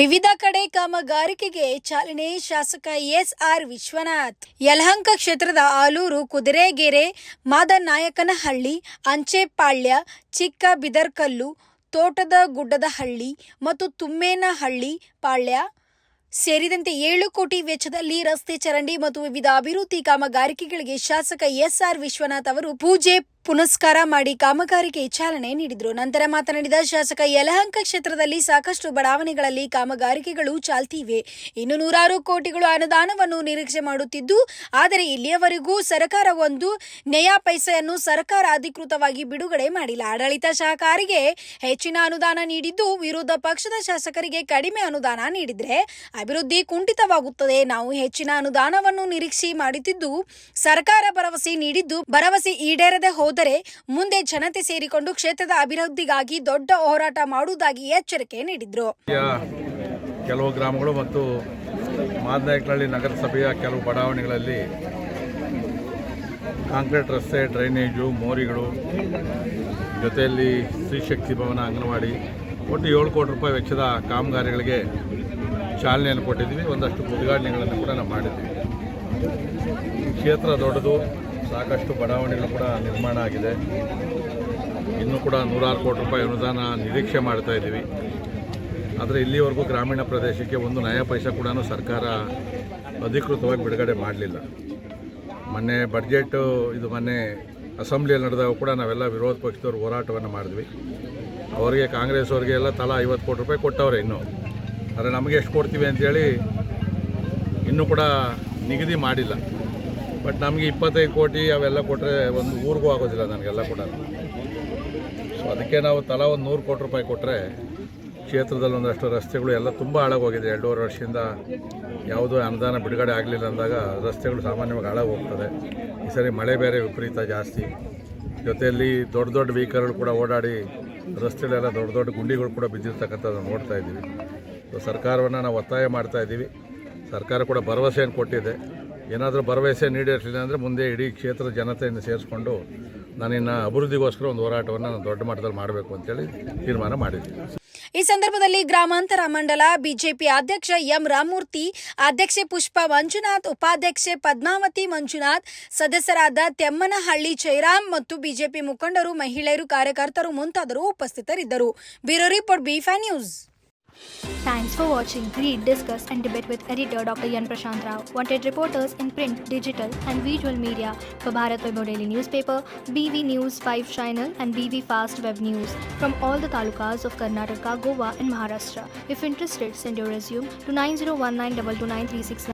ವಿವಿಧ ಕಡೆ ಕಾಮಗಾರಿಕೆಗೆ ಚಾಲನೆ. ಶಾಸಕ ಎಸ್.ಆರ್. ವಿಶ್ವನಾಥ್. ಯಲಹಂಕ ಕ್ಷೇತ್ರದ ಆಲೂರು, ಕುದುರೆಗೆರೆ, ಮಾದನಾಯಕನಹಳ್ಳಿ, ಅಂಚೆಪಾಳ್ಯ, ಚಿಕ್ಕ ಬಿದರ್ಕಲ್ಲು, ತೋಟದ ಗುಡ್ಡದಹಳ್ಳಿ ಮತ್ತು ತುಮ್ಮೇನಹಳ್ಳಿ ಪಾಳ್ಯ ಸೇರಿದಂತೆ 7 ಕೋಟಿ ವೆಚ್ಚದಲ್ಲಿ ರಸ್ತೆ, ಚರಂಡಿ ಮತ್ತು ವಿವಿಧ ಅಭಿವೃದ್ಧಿ ಕಾಮಗಾರಿಕೆಗಳಿಗೆ ಶಾಸಕ ಎಸ್.ಆರ್. ವಿಶ್ವನಾಥ್ ಅವರು ಪೂಜೆ ಪುನಸ್ಕಾರ ಮಾಡಿ ಕಾಮಗಾರಿಗೆ ಚಾಲನೆ ನೀಡಿದರು. ನಂತರ ಮಾತನಾಡಿದ ಶಾಸಕ, ಯಲಹಂಕ ಕ್ಷೇತ್ರದಲ್ಲಿ ಸಾಕಷ್ಟು ಬಡಾವಣೆಗಳಲ್ಲಿ ಕಾಮಗಾರಿಕೆಗಳು ಚಾಲ್ತಿವೆ. ಇನ್ನು ನೂರಾರು ಕೋಟಿಗಳು ಅನುದಾನವನ್ನು ನಿರೀಕ್ಷೆ ಮಾಡುತ್ತಿದ್ದು, ಆದರೆ ಇಲ್ಲಿಯವರೆಗೂ ಸರ್ಕಾರ ಒಂದು ನಯಾ ಪೈಸೆಯನ್ನು ಸರ್ಕಾರ ಅಧಿಕೃತವಾಗಿ ಬಿಡುಗಡೆ ಮಾಡಿಲ್ಲ. ಆಡಳಿತ ಶಾಖರಿಗೆ ಹೆಚ್ಚಿನ ಅನುದಾನ ನೀಡಿದ್ದು, ವಿರೋಧ ಪಕ್ಷದ ಶಾಸಕರಿಗೆ ಕಡಿಮೆ ಅನುದಾನ ನೀಡಿದ್ರೆ ಅಭಿವೃದ್ಧಿ ಕುಂಠಿತವಾಗುತ್ತದೆ. ನಾವು ಹೆಚ್ಚಿನ ಅನುದಾನವನ್ನು ನಿರೀಕ್ಷೆ ಮಾಡುತ್ತಿದ್ದು, ಸರ್ಕಾರ ಭರವಸೆ ನೀಡಿದ್ದು ಭರವಸೆ ಈಡೇರದೆ ಹೋದರೆ ಮುಂದೆ ಜನತೆ ಸೇರಿಕೊಂಡು ಕ್ಷೇತ್ರದ ಅಭಿವೃದ್ಧಿಗಾಗಿ ದೊಡ್ಡ ಹೋರಾಟ ಮಾಡುವುದಾಗಿ ಎಚ್ಚರಿಕೆ ನೀಡಿದರು. ಕೆಲವು ಗ್ರಾಮಗಳು ಮತ್ತು ಮಾದನಾಯಕನಹಳ್ಳಿ ನಗರಸಭೆಯ ಕೆಲವು ಬಡಾವಣೆಗಳಲ್ಲಿ ಕಾಂಕ್ರೀಟ್ ರಸ್ತೆ, ಡ್ರೈನೇಜು, ಮೋರಿಗಳು, ಜೊತೆಯಲ್ಲಿ ಸ್ತ್ರೀಶಕ್ತಿ ಭವನ, ಅಂಗನವಾಡಿ ಒಟ್ಟು 7 ಕೋಟಿ ರೂಪಾಯಿ ವೆಚ್ಚದ ಕಾಮಗಾರಿಗಳಿಗೆ ಚಾಲನೆಯನ್ನು ಕೊಟ್ಟಿದ್ದೀವಿ. ಒಂದಷ್ಟು ಉದ್ಘಾಟನೆಗಳನ್ನು ಕೂಡ ನಾವು ಮಾಡಿದ್ದೀವಿ. ಕ್ಷೇತ್ರ ದೊಡ್ಡದು, ಸಾಕಷ್ಟು ಬಡಾವಣೆಗಳು ಕೂಡ ನಿರ್ಮಾಣ ಆಗಿದೆ. ಇನ್ನೂ ಕೂಡ 106 ಕೋಟಿ ರೂಪಾಯಿ ಅನುದಾನ ನಿರೀಕ್ಷೆ ಮಾಡ್ತಾ ಇದ್ದೀವಿ. ಆದರೆ ಇಲ್ಲಿವರೆಗೂ ಗ್ರಾಮೀಣ ಪ್ರದೇಶಕ್ಕೆ ಒಂದು ನಯಾ ಪೈಸೆ ಕೂಡ ಸರ್ಕಾರ ಅಧಿಕೃತವಾಗಿ ಬಿಡುಗಡೆ ಮಾಡಲಿಲ್ಲ. ಮೊನ್ನೆ ಮೊನ್ನೆ ಅಸೆಂಬ್ಲಿಯಲ್ಲಿ ನಡೆದಾಗ ಕೂಡ ನಾವೆಲ್ಲ ವಿರೋಧ ಪಕ್ಷದವ್ರು ಹೋರಾಟವನ್ನು ಮಾಡಿದ್ವಿ. ಅವರಿಗೆ, ಕಾಂಗ್ರೆಸ್ ಅವರಿಗೆ ಎಲ್ಲ ತಲಾ 50 ಕೋಟಿ ರೂಪಾಯಿ ಕೊಟ್ಟವ್ರೆ. ಇನ್ನೂ ಆದರೆ ನಮಗೆ ಎಷ್ಟು ಕೊಡ್ತೀವಿ ಅಂತೇಳಿ ಇನ್ನೂ ಕೂಡ ನಿಗದಿ ಮಾಡಿಲ್ಲ. ಬಟ್ ನಮಗೆ 25 ಕೋಟಿ ಅವೆಲ್ಲ ಕೊಟ್ಟರೆ ಒಂದು ಊರಿಗೂ ಆಗೋದಿಲ್ಲ ನನಗೆಲ್ಲ ಕೂಡ. ಸೊ ಅದಕ್ಕೆ ನಾವು ತಲಾ ಒಂದು 100 ಕೋಟಿ ರೂಪಾಯಿ ಕೊಟ್ಟರೆ ಕ್ಷೇತ್ರದಲ್ಲಿ ಒಂದಷ್ಟು ರಸ್ತೆಗಳು ಎಲ್ಲ ತುಂಬ ಹಾಳಾಗೋಗಿದೆ. 2.5 ವರ್ಷದಿಂದ ಯಾವುದೂ ಅನುದಾನ ಬಿಡುಗಡೆ ಆಗಲಿಲ್ಲ ಅಂದಾಗ ರಸ್ತೆಗಳು ಸಾಮಾನ್ಯವಾಗಿ ಹಾಳಾಗೋಗ್ತದೆ. ಈ ಸರಿ ಮಳೆ ಬೇರೆ ವಿಪರೀತ ಜಾಸ್ತಿ, ಜೊತೆಯಲ್ಲಿ ದೊಡ್ಡ ದೊಡ್ಡ ವೆಹಿಕಲ್ಗಳು ಕೂಡ ಓಡಾಡಿ ರಸ್ತೆಗಳೆಲ್ಲ ದೊಡ್ಡ ದೊಡ್ಡ ಗುಂಡಿಗಳು ಕೂಡ ಬಿದ್ದಿರ್ತಕ್ಕಂಥದ್ದನ್ನು ನೋಡ್ತಾ ಇದ್ದೀವಿ. ಸೊ ಸರ್ಕಾರವನ್ನು ನಾವು ಒತ್ತಾಯ ಮಾಡ್ತಾ ಇದ್ದೀವಿ. ಸರ್ಕಾರ ಕೂಡ ಭರವಸೆಯನ್ನು ಕೊಟ್ಟಿದೆ. ಏನಾದರೂ ಭರವಸೆ ನೀಡಿರಲಿಲ್ಲ ಅಂದರೆ ಮುಂದೆ ಇಡೀ ಕ್ಷೇತ್ರದ ಜನತೆಯನ್ನು ಸೇರಿಸ್ಕೊಂಡು ನಾನಿನ್ನು ಅಭಿವೃದ್ಧಿಗೋಸ್ಕರ ಒಂದು ಹೋರಾಟವನ್ನು ನಾನು ದೊಡ್ಡ ಮಟ್ಟದಲ್ಲಿ ಮಾಡಬೇಕು ಅಂತೇಳಿ ತೀರ್ಮಾನ ಮಾಡಿದ್ದೀನಿ. ಈ ಸಂದರ್ಭದಲ್ಲಿ ಗ್ರಾಮಾಂತರ ಮಂಡಲ ಬಿಜೆಪಿ ಅಧ್ಯಕ್ಷ ಎಂ ರಾಮಮೂರ್ತಿ, ಅಧ್ಯಕ್ಷೆ ಪುಷ್ಪ ಮಂಜುನಾಥ್, ಉಪಾಧ್ಯಕ್ಷೆ ಪದ್ಮಾವತಿ ಮಂಜುನಾಥ್, ಸದಸ್ಯರಾದ ತೆಮ್ಮನಹಳ್ಳಿ ಜಯರಾಮ್ ಮತ್ತು ಬಿಜೆಪಿ ಮುಖಂಡರು, ಮಹಿಳೆಯರು, ಕಾರ್ಯಕರ್ತರು ಮುಂತಾದವರು ಉಪಸ್ಥಿತರಿದ್ದರು. Bureau report, B5 news. Thanks for watching. Read, discuss and debate with editor Dr. Yan Prashant Rao. Wanted reporters in print, digital and visual media for Bharat Vaibhav Daily Newspaper, BV News 5 Channel and BV Fast Web News from all the talukas of Karnataka, Goa and Maharashtra. If interested, send your resume to 9019229369.